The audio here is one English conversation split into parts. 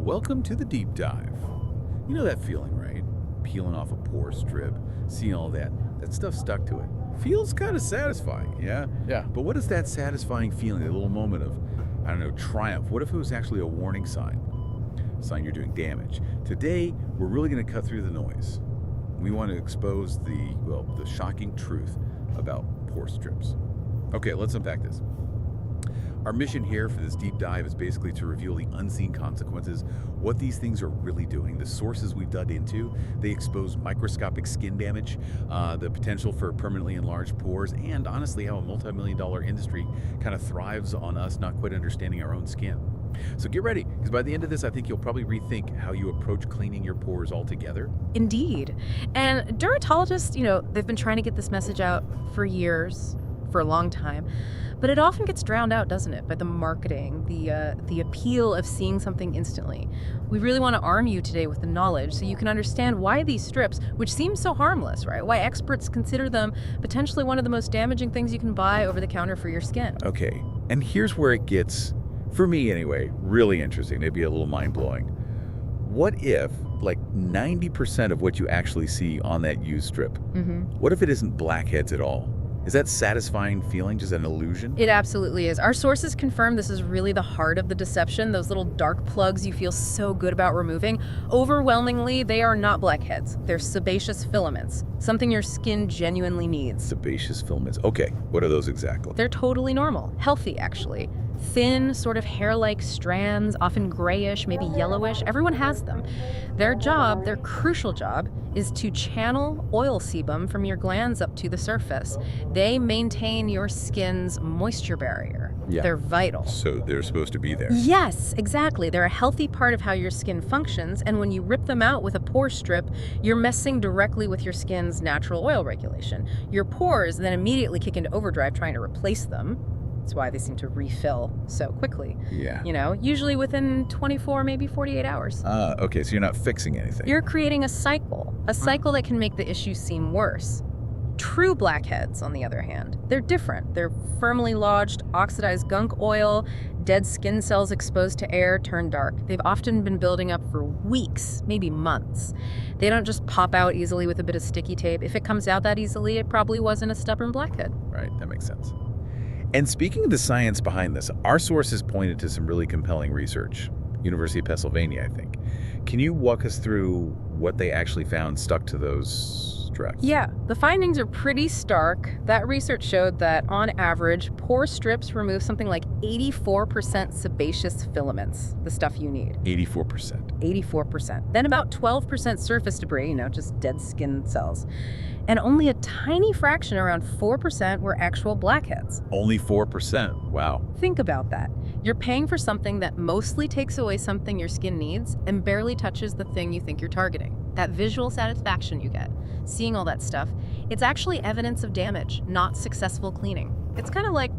Welcome to the deep dive. You know that feeling, right? Peeling off a pore strip, seeing all that stuff stuck to it. Feels kind of satisfying, yeah? Yeah. But what is that satisfying feeling, a little moment of, I don't know, triumph? What if it was actually a warning sign? A sign you're doing damage. Today, we're really going to cut through the noise. We want to expose the shocking truth about pore strips. Okay, let's unpack this. Our mission here for this deep dive is basically to reveal the unseen consequences, what these things are really doing, the sources we've dug into. They expose microscopic skin damage, the potential for permanently enlarged pores, and honestly how a multi-million-dollar industry kind of thrives on us not quite understanding our own skin. So get ready, because by the end of this, I think you'll probably rethink how you approach cleaning your pores altogether. Indeed. And dermatologists, they've been trying to get this message out for years, for a long time. But it often gets drowned out, doesn't it, by the marketing, the appeal of seeing something instantly. We really want to arm you today with the knowledge so you can understand why these strips, which seem so harmless, right? Why experts consider them potentially one of the most damaging things you can buy over the counter for your skin. Okay, and here's where it gets, for me anyway, really interesting, maybe a little mind-blowing. What if, like 90% of what you actually see on that used strip, what if it isn't blackheads at all? Is that satisfying feeling just an illusion? It absolutely is. Our sources confirm this is really the heart of the deception, those little dark plugs you feel so good about removing. Overwhelmingly, they are not blackheads. They're sebaceous filaments, something your skin genuinely needs. Sebaceous filaments. Okay, what are those exactly? They're totally normal, healthy actually. Thin, sort of hair-like strands, often grayish, maybe yellowish. Everyone has them. Their job, their crucial job, is to channel oil sebum from your glands up to the surface. They maintain your skin's moisture barrier. Yeah. They're vital. So they're supposed to be there. Yes, exactly. They're a healthy part of how your skin functions, and when you rip them out with a pore strip, you're messing directly with your skin's natural oil regulation. Your pores then immediately kick into overdrive trying to replace them. That's why they seem to refill so quickly. Yeah. Usually within 24, maybe 48 hours. Okay, so you're not fixing anything. You're creating a cycle that can make the issue seem worse. True blackheads, on the other hand, they're different. They're firmly lodged, oxidized gunk oil, dead skin cells exposed to air turn dark. They've often been building up for weeks, maybe months. They don't just pop out easily with a bit of sticky tape. If it comes out that easily, it probably wasn't a stubborn blackhead. Right, that makes sense. And speaking of the science behind this, our sources pointed to some really compelling research. University of Pennsylvania, I think. Can you walk us through what they actually found stuck to those strips? Yeah, the findings are pretty stark. That research showed that, on average, pore strips remove something like 84% sebaceous filaments, the stuff you need. 84%. 84%. Then about 12% surface debris, just dead skin cells. And only a tiny fraction, around 4%, were actual blackheads. Only 4%. Wow. Think about that. You're paying for something that mostly takes away something your skin needs and barely touches the thing you think you're targeting. That visual satisfaction you get, seeing all that stuff, it's actually evidence of damage, not successful cleaning. It's kind of like,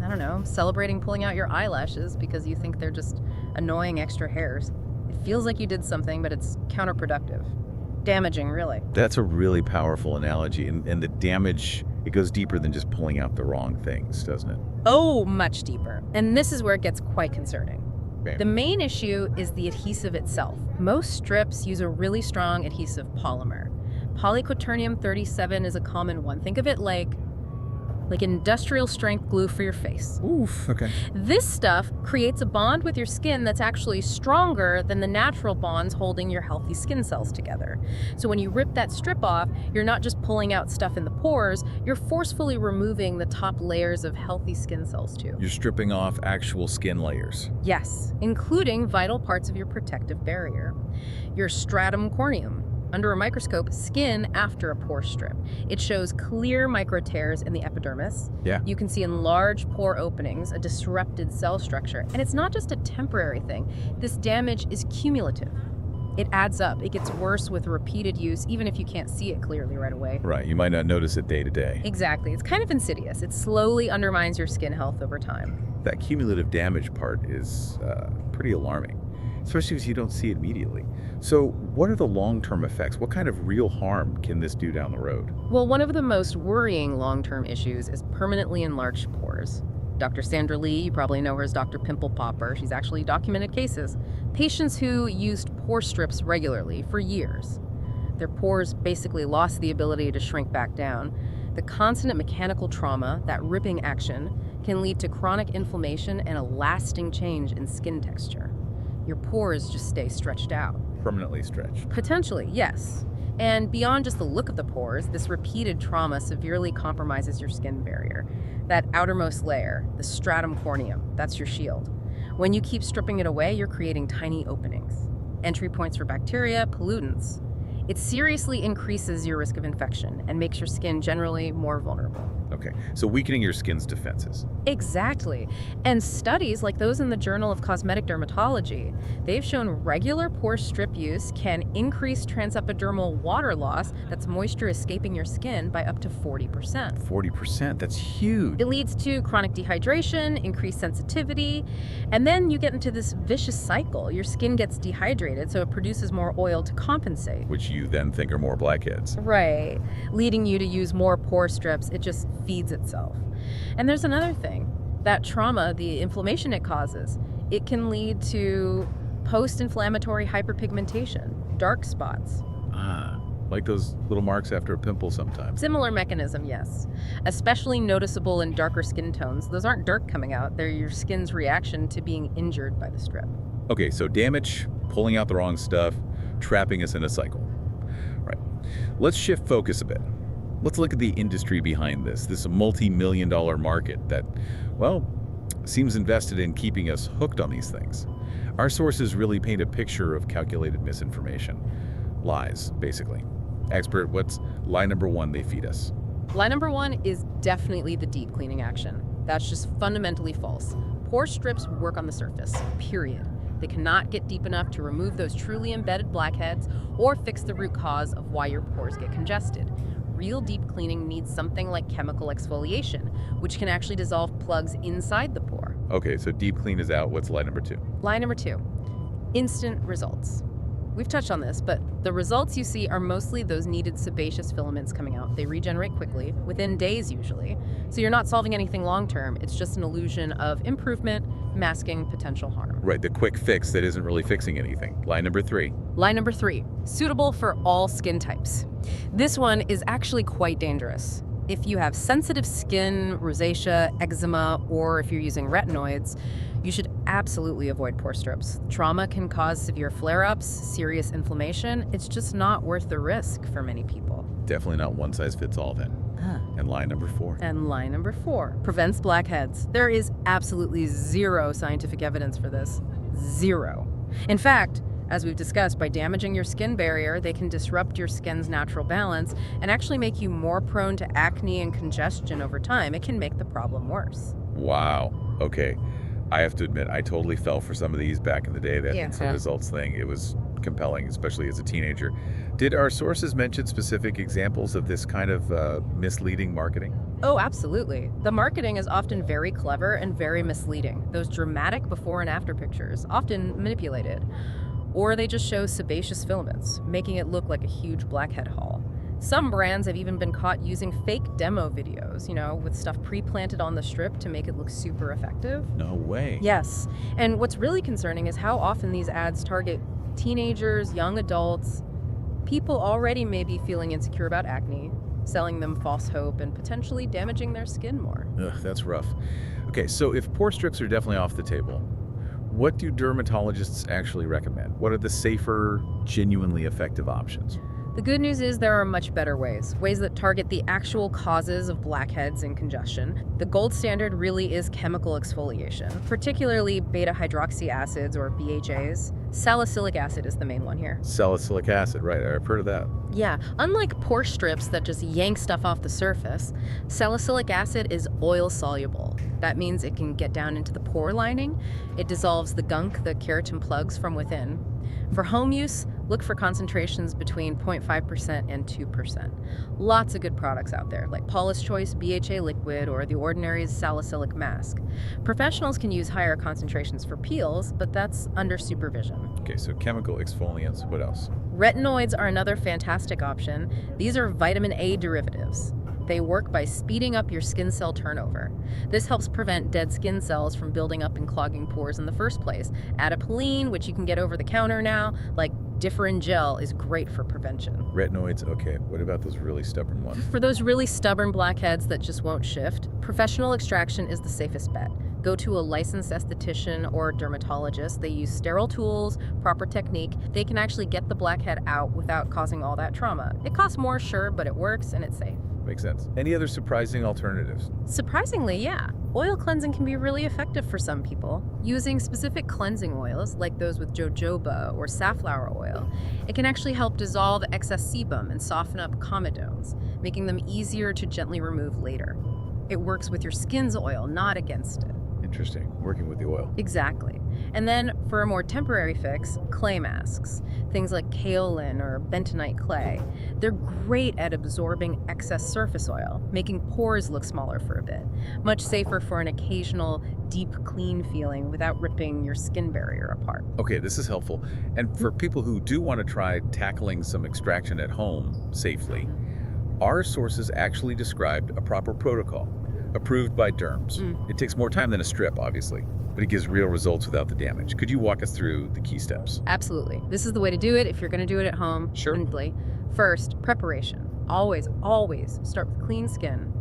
I don't know, celebrating pulling out your eyelashes because you think they're just annoying extra hairs. It feels like you did something, but it's counterproductive. Damaging, really. That's a really powerful analogy. And the damage, it goes deeper than just pulling out the wrong things, doesn't it? Oh, much deeper. And this is where it gets quite concerning. Okay. The main issue is the adhesive itself. Most strips use a really strong adhesive polymer. Polyquaternium 37 is a common one. Think of it like industrial strength glue for your face. Oof, okay. This stuff creates a bond with your skin that's actually stronger than the natural bonds holding your healthy skin cells together. So when you rip that strip off, you're not just pulling out stuff in the pores, you're forcefully removing the top layers of healthy skin cells too. You're stripping off actual skin layers. Yes, including vital parts of your protective barrier. Your stratum corneum. Under a microscope, skin after a pore strip. It shows clear micro tears in the epidermis. Yeah. You can see enlarged pore openings, a disrupted cell structure. And it's not just a temporary thing. This damage is cumulative. It adds up. It gets worse with repeated use, even if you can't see it clearly right away. Right, you might not notice it day to day. Exactly. It's kind of insidious. It slowly undermines your skin health over time. That cumulative damage part is pretty alarming, especially if you don't see it immediately. So what are the long-term effects? What kind of real harm can this do down the road? Well, one of the most worrying long-term issues is permanently enlarged pores. Dr. Sandra Lee, you probably know her as Dr. Pimple Popper. She's actually documented cases. Patients who used pore strips regularly for years. Their pores basically lost the ability to shrink back down. The constant mechanical trauma, that ripping action, can lead to chronic inflammation and a lasting change in skin texture. Your pores just stay stretched out. Permanently stretched. Potentially, yes. And beyond just the look of the pores, this repeated trauma severely compromises your skin barrier. That outermost layer, the stratum corneum, that's your shield. When you keep stripping it away, you're creating tiny openings, entry points for bacteria, pollutants. It seriously increases your risk of infection and makes your skin generally more vulnerable. Okay, so weakening your skin's defenses. Exactly. And studies like those in the Journal of Cosmetic Dermatology, they've shown regular pore strip use can increase transepidermal water loss, that's moisture escaping your skin, by up to 40%. 40%, that's huge. It leads to chronic dehydration, increased sensitivity, and then you get into this vicious cycle. Your skin gets dehydrated, so it produces more oil to compensate. Which you then think are more blackheads. Right, leading you to use more pore strips. It just feeds itself. And there's another thing. That trauma, the inflammation it causes, it can lead to post-inflammatory hyperpigmentation, dark spots. Like those little marks after a pimple sometimes. Similar mechanism, yes. Especially noticeable in darker skin tones. Those aren't dirt coming out. They're your skin's reaction to being injured by the strip. Okay, so damage, pulling out the wrong stuff, trapping us in a cycle. Right. Let's shift focus a bit. Let's look at the industry behind this multi-million-dollar market that, well, seems invested in keeping us hooked on these things. Our sources really paint a picture of calculated misinformation. Lies, basically. Expert, what's lie number one they feed us? Lie number one is definitely the deep cleaning action. That's just fundamentally false. Pore strips work on the surface, period. They cannot get deep enough to remove those truly embedded blackheads or fix the root cause of why your pores get congested. Real deep cleaning needs something like chemical exfoliation, which can actually dissolve plugs inside the pore. Okay, so deep clean is out. What's lie number two? Lie number two, instant results. We've touched on this, but the results you see are mostly those needed sebaceous filaments coming out. They regenerate quickly, within days usually. So you're not solving anything long-term. It's just an illusion of improvement, masking potential harm. Right, the quick fix that isn't really fixing anything. Lie number three. Lie number three, suitable for all skin types. This one is actually quite dangerous. If you have sensitive skin, rosacea, eczema, or if you're using retinoids, you should absolutely avoid pore strips. Trauma can cause severe flare-ups, serious inflammation. It's just not worth the risk for many people. Definitely not one size fits all then. And lie number four. And lie number four, prevents blackheads. There is absolutely zero scientific evidence for this. Zero. In fact, as we've discussed, by damaging your skin barrier, they can disrupt your skin's natural balance and actually make you more prone to acne and congestion over time. It can make the problem worse. Wow. Okay. I have to admit, I totally fell for some of these back in the day, that instant results thing. It was compelling, especially as a teenager. Did our sources mention specific examples of this kind of misleading marketing? Oh, absolutely. The marketing is often very clever and very misleading. Those dramatic before and after pictures, often manipulated. Or they just show sebaceous filaments, making it look like a huge blackhead haul. Some brands have even been caught using fake demo videos, with stuff pre-planted on the strip to make it look super effective. No way. Yes. And what's really concerning is how often these ads target teenagers, young adults, people already may be feeling insecure about acne, selling them false hope and potentially damaging their skin more. Ugh, that's rough. Okay, so if pore strips are definitely off the table, what do dermatologists actually recommend? What are the safer, genuinely effective options? The good news is there are much better ways that target the actual causes of blackheads and congestion. The gold standard really is chemical exfoliation, particularly beta-hydroxy acids or BHAs. Salicylic acid is the main one here. Salicylic acid, right, I've heard of that. Yeah, unlike pore strips that just yank stuff off the surface, salicylic acid is oil soluble. That means it can get down into the pore lining. It dissolves the gunk, the keratin plugs from within. For home use, look for concentrations between 0.5% and 2%. Lots of good products out there, like Paula's Choice BHA liquid or the Ordinary's salicylic mask. Professionals can use higher concentrations for peels, but that's under supervision. Okay, so chemical exfoliants, what else? Retinoids are another fantastic option. These are vitamin A derivatives. They work by speeding up your skin cell turnover. This helps prevent dead skin cells from building up and clogging pores in the first place. Adapalene, which you can get over the counter now, like Differin gel, is great for prevention. Retinoids, okay. What about those really stubborn ones? For those really stubborn blackheads that just won't shift, professional extraction is the safest bet. Go to a licensed esthetician or dermatologist. They use sterile tools, proper technique. They can actually get the blackhead out without causing all that trauma. It costs more, sure, but it works and it's safe. Makes sense. Any other surprising alternatives? Surprisingly, yeah. Oil cleansing can be really effective for some people. Using specific cleansing oils, like those with jojoba or safflower oil, it can actually help dissolve excess sebum and soften up comedones, making them easier to gently remove later. It works with your skin's oil, not against it. Interesting. Working with the oil. Exactly. And then, for a more temporary fix, clay masks. Things like kaolin or bentonite clay. They're great at absorbing excess surface oil, making pores look smaller for a bit. Much safer for an occasional deep clean feeling without ripping your skin barrier apart. Okay, this is helpful. And for people who do want to try tackling some extraction at home safely, our sources actually described a proper protocol, approved by derms. It takes more time than a strip, obviously, but it gives real results without the damage. Could you walk us through the key steps? Absolutely. This is the way to do it if you're going to do it at home. Sure. Simply. First, preparation. Always, always start with clean skin.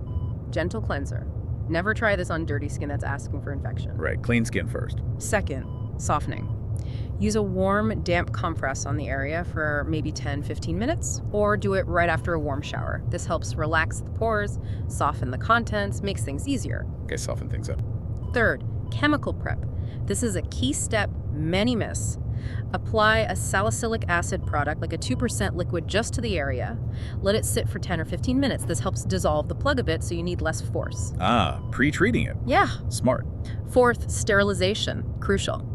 Gentle cleanser. Never try this on dirty skin that's asking for infection. Right, clean skin first. Second, softening. Use a warm, damp compress on the area for maybe 10-15 minutes, or do it right after a warm shower. This helps relax the pores, soften the contents, makes things easier. Okay, soften things up. Third, chemical prep. This is a key step many miss. Apply a salicylic acid product, like a 2% liquid, just to the area. Let it sit for 10 or 15 minutes. This helps dissolve the plug a bit so you need less force. Ah, pre-treating it. Yeah. Smart. Fourth, sterilization. Crucial.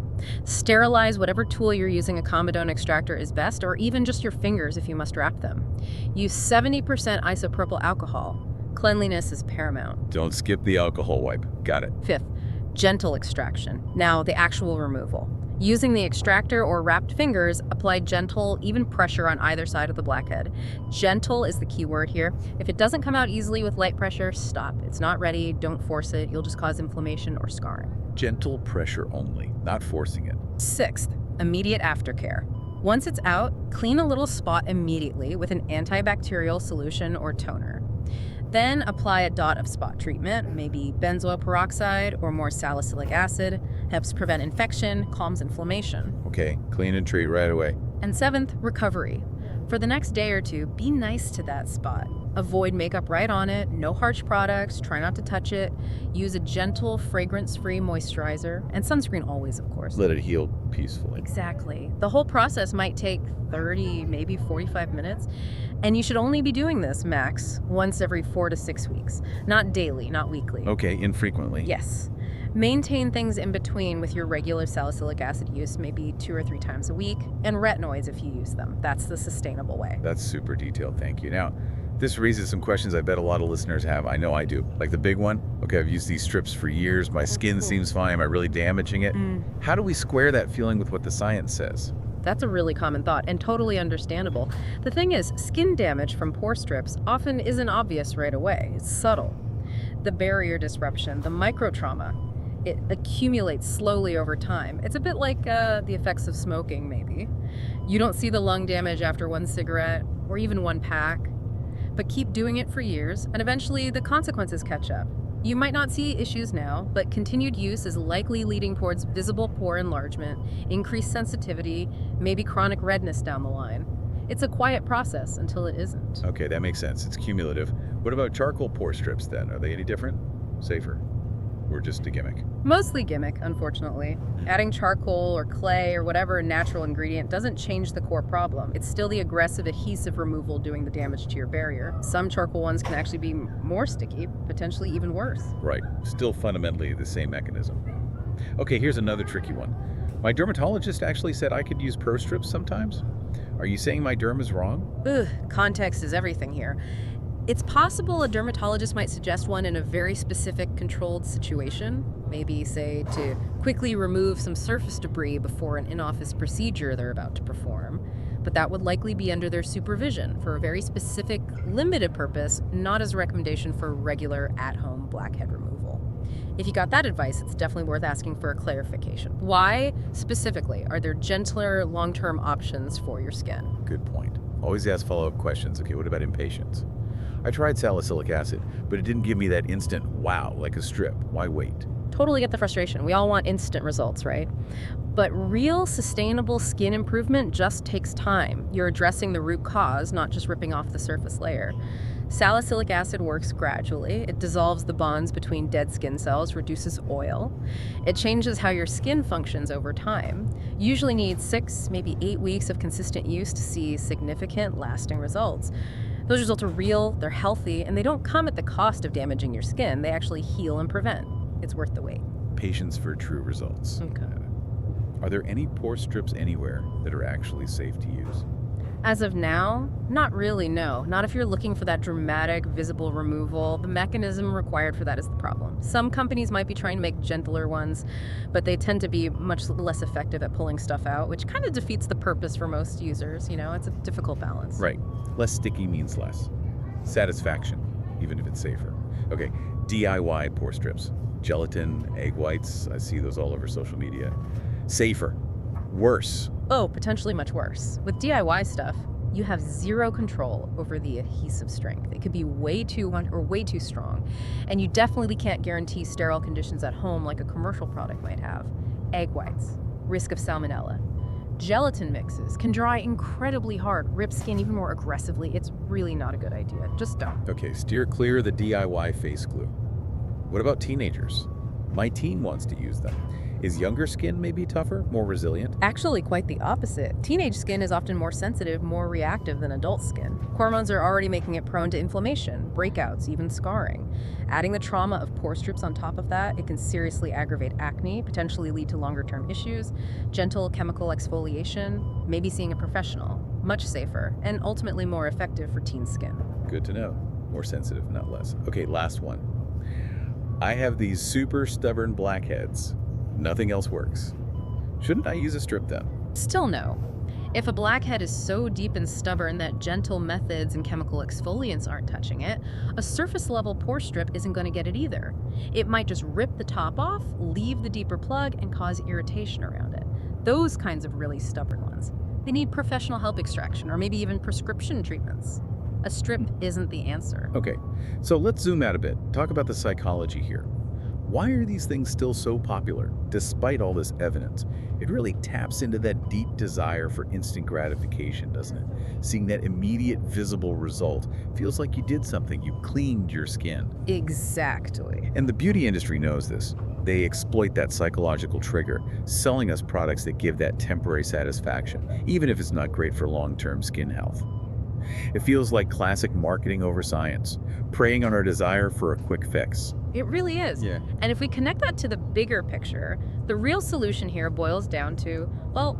Sterilize whatever tool you're using. A comedone extractor is best, or even just your fingers if you must wrap them. Use 70% isopropyl alcohol. Cleanliness is paramount. Don't skip the alcohol wipe. Got it. Fifth, gentle extraction. Now, the actual removal. Using the extractor or wrapped fingers, apply gentle, even pressure on either side of the blackhead. Gentle is the key word here. If it doesn't come out easily with light pressure, stop. It's not ready. Don't force it. You'll just cause inflammation or scarring. Gentle pressure only, not forcing it. Sixth, immediate aftercare. Once it's out, clean a little spot immediately with an antibacterial solution or toner. Then apply a dot of spot treatment, maybe benzoyl peroxide or more salicylic acid. Helps prevent infection, calms inflammation. Okay, clean and treat right away. And seventh, recovery. For the next day or two, be nice to that spot. Avoid makeup right on it, no harsh products, try not to touch it. Use a gentle, fragrance-free moisturizer, and sunscreen always, of course. Let it heal peacefully. Exactly. The whole process might take 30, maybe 45 minutes, and you should only be doing this, max, once every 4 to 6 weeks. Not daily, not weekly. Okay, infrequently. Yes. Maintain things in between with your regular salicylic acid use, maybe 2 or 3 times a week, and retinoids if you use them. That's the sustainable way. That's super detailed, thank you. Now, this raises some questions I bet a lot of listeners have. I know I do. Like the big one, okay, I've used these strips for years. My skin seems fine. Am I really damaging it? How do we square that feeling with what the science says? That's a really common thought and totally understandable. The thing is, skin damage from pore strips often isn't obvious right away. It's subtle. The barrier disruption, the microtrauma, it accumulates slowly over time. It's a bit like the effects of smoking, maybe. You don't see the lung damage after one cigarette or even one pack, but keep doing it for years, and eventually the consequences catch up. You might not see issues now, but continued use is likely leading towards visible pore enlargement, increased sensitivity, maybe chronic redness down the line. It's a quiet process until it isn't. Okay, that makes sense. It's cumulative. What about charcoal pore strips then? Are they any different? Safer? Or just a gimmick? Mostly gimmick, unfortunately. Adding charcoal or clay or whatever natural ingredient doesn't change the core problem. It's still the aggressive adhesive removal doing the damage to your barrier. Some charcoal ones can actually be more sticky, potentially even worse. Right. Still fundamentally the same mechanism. Okay, here's another tricky one. My dermatologist actually said I could use Pore strips sometimes. Are you saying my derm is wrong? Ugh, context is everything here. It's possible a dermatologist might suggest one in a very specific controlled situation, maybe, say, to quickly remove some surface debris before an in-office procedure they're about to perform. but that would likely be under their supervision for a very specific, limited purpose, not as a recommendation for regular at-home blackhead removal. If you got that advice, it's definitely worth asking for a clarification. Why, specifically, are there gentler, long-term options for your skin? Good point. Always ask follow-up questions. Okay, what about impatience? I tried salicylic acid, but it didn't give me that instant wow like a strip. Why wait? Totally get the frustration. We all want instant results, right? But real sustainable skin improvement just takes time. You're addressing the root cause, not just ripping off the surface layer. Salicylic acid works gradually. It dissolves the bonds between dead skin cells, reduces oil. It changes how your skin functions over time. You usually need 6, maybe 8 weeks of consistent use to see significant, lasting results. Those results are real, they're healthy, and they don't come at the cost of damaging your skin. They actually heal and prevent. It's worth the wait. Patience for true results. Okay. Are there any pore strips anywhere that are actually safe to use? As of now, not really, no. Not if you're looking for that dramatic, visible removal. The mechanism required for that is the problem. Some companies might be trying to make gentler ones, but they tend to be much less effective at pulling stuff out, which kind of defeats the purpose for most users. It's a difficult balance. Right. Less sticky means less satisfaction, even if it's safer. Okay, DIY pore strips. Gelatin, egg whites, I see those all over social media. Safer. Worse. Oh, potentially much worse. With DIY stuff, you have zero control over the adhesive strength. It could be way too or way too strong, and you definitely can't guarantee sterile conditions at home like a commercial product might have. Egg whites, risk of salmonella. Gelatin mixes can dry incredibly hard, rip skin even more aggressively. It's really not a good idea. Just don't. Okay, steer clear of the DIY face glue. What about teenagers? My teen wants to use them. Is younger skin maybe tougher, more resilient? Actually, quite the opposite. Teenage skin is often more sensitive, more reactive than adult skin. Hormones are already making it prone to inflammation, breakouts, even scarring. Adding the trauma of pore strips on top of that, it can seriously aggravate acne, potentially lead to longer-term issues. Gentle chemical exfoliation, maybe seeing a professional. Much safer, and ultimately more effective for teen skin. Good to know. More sensitive, not less. Okay, last one. I have these super stubborn blackheads. Nothing else works. Shouldn't I use a strip then? Still no. If a blackhead is so deep and stubborn that gentle methods and chemical exfoliants aren't touching it, a surface-level pore strip isn't going to get it either. It might just rip the top off, leave the deeper plug, and cause irritation around it. Those kinds of really stubborn ones. They need professional help extraction or maybe even prescription treatments. A strip isn't the answer. Okay, so let's zoom out a bit. Talk about the psychology here. Why are these things still so popular, despite all this evidence? It really taps into that deep desire for instant gratification, doesn't it? Seeing that immediate visible result feels like you did something, you cleaned your skin. Exactly. And the beauty industry knows this. They exploit that psychological trigger, selling us products that give that temporary satisfaction, even if it's not great for long-term skin health. It feels like classic marketing over science, preying on our desire for a quick fix. It really is. Yeah. And if we connect that to the bigger picture, the real solution here boils down to, well,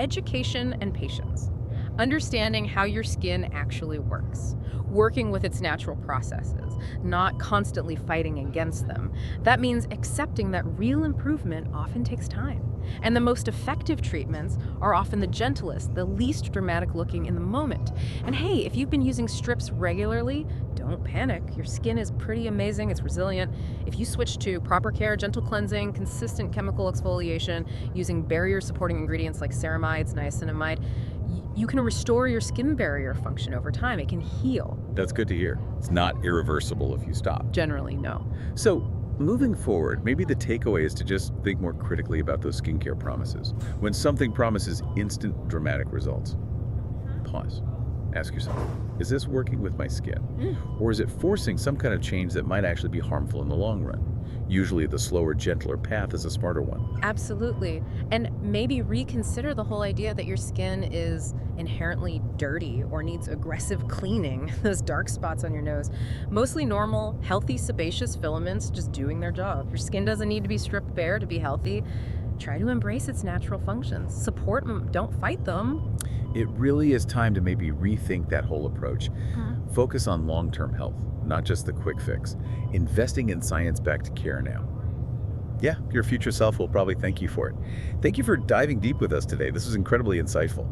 education and patience. Understanding how your skin actually works, working with its natural processes, not constantly fighting against them. That means accepting that real improvement often takes time. And the most effective treatments are often the gentlest, the least dramatic looking in the moment. And hey, if you've been using strips regularly, don't panic. Your skin is pretty amazing, it's resilient. If you switch to proper care, gentle cleansing, consistent chemical exfoliation, using barrier supporting ingredients like ceramides, niacinamide, you can restore your skin barrier function over time. It can heal. That's good to hear. It's not irreversible if you stop. Generally, no. So, moving forward, maybe the takeaway is to just think more critically about those skincare promises. When something promises instant, dramatic results, pause. Ask yourself, is this working with my skin? Or is it forcing some kind of change that might actually be harmful in the long run? Usually the slower, gentler path is a smarter one. Absolutely. And maybe reconsider the whole idea that your skin is inherently dirty or needs aggressive cleaning. Those dark spots on your nose. Mostly normal, healthy, sebaceous filaments just doing their job. Your skin doesn't need to be stripped bare to be healthy. Try to embrace its natural functions. Support them, don't fight them. It really is time to maybe rethink that whole approach. Focus on long-term health, not just the quick fix. Investing in science-backed care now. Yeah, your future self will probably thank you for it. Thank you for diving deep with us today. This was incredibly insightful.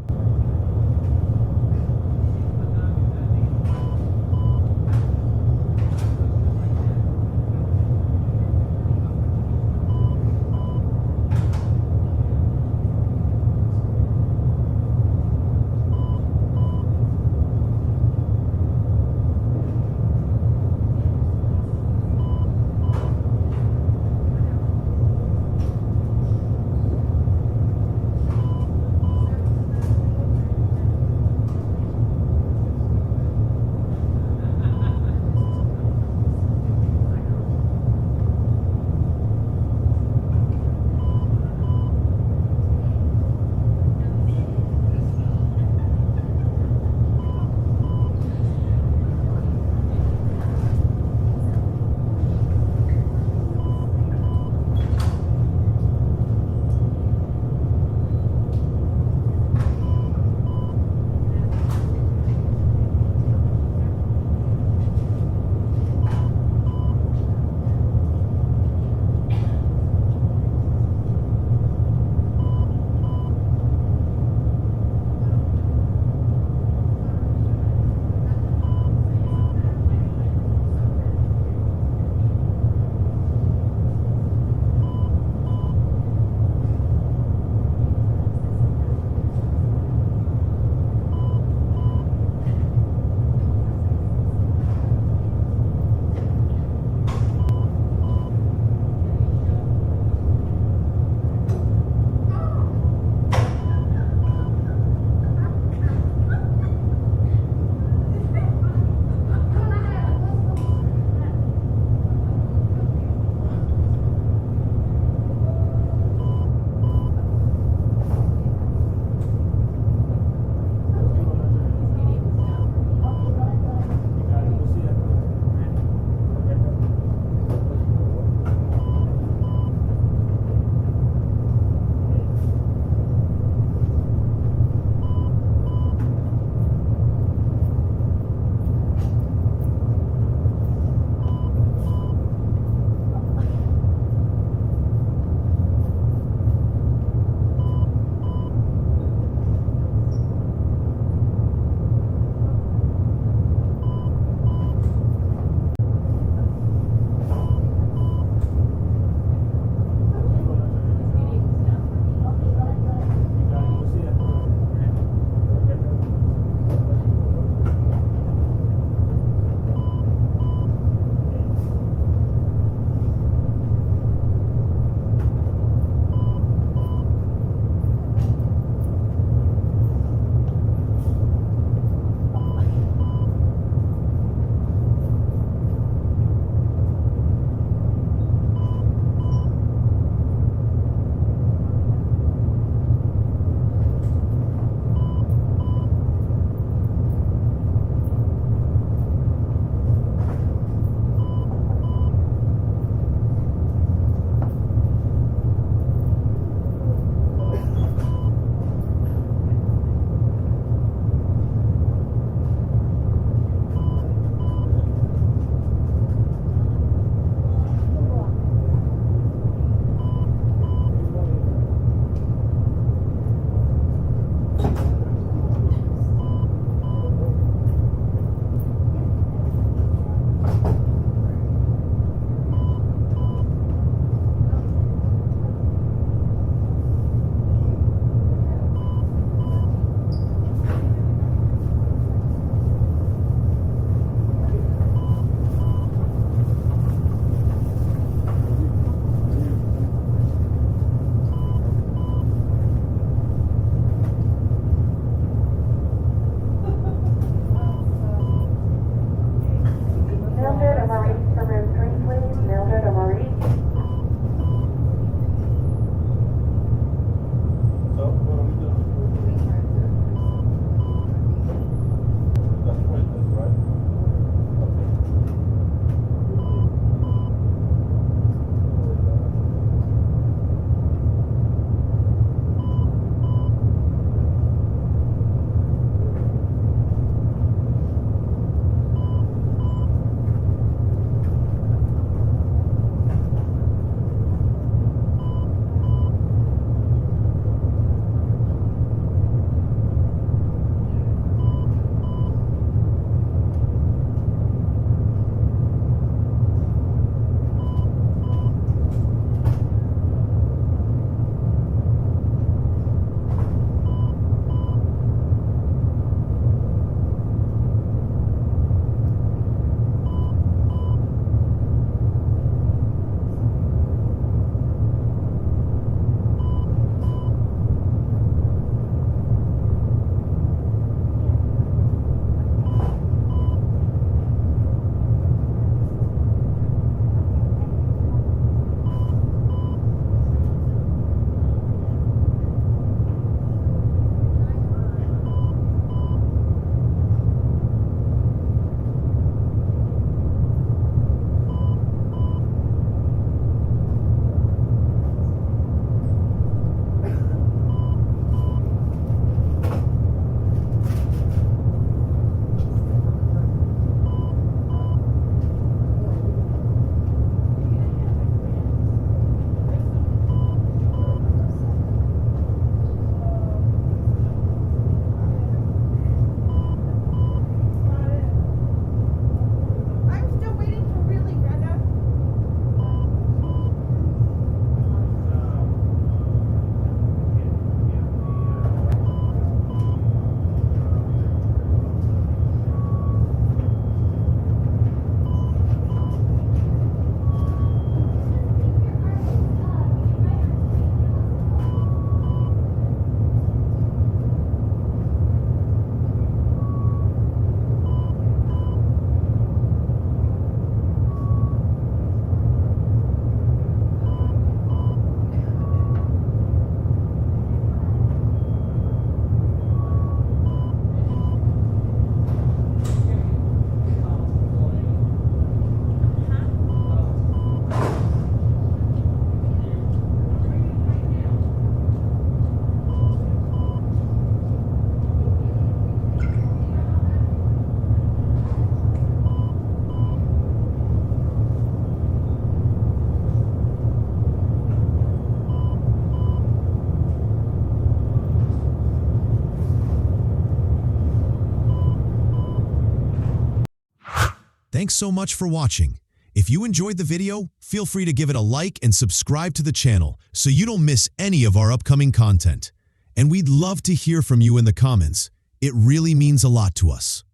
Thanks so much for watching. If you enjoyed the video, feel free to give it a like and subscribe to the channel so you don't miss any of our upcoming content. And we'd love to hear from you in the comments. It really means a lot to us.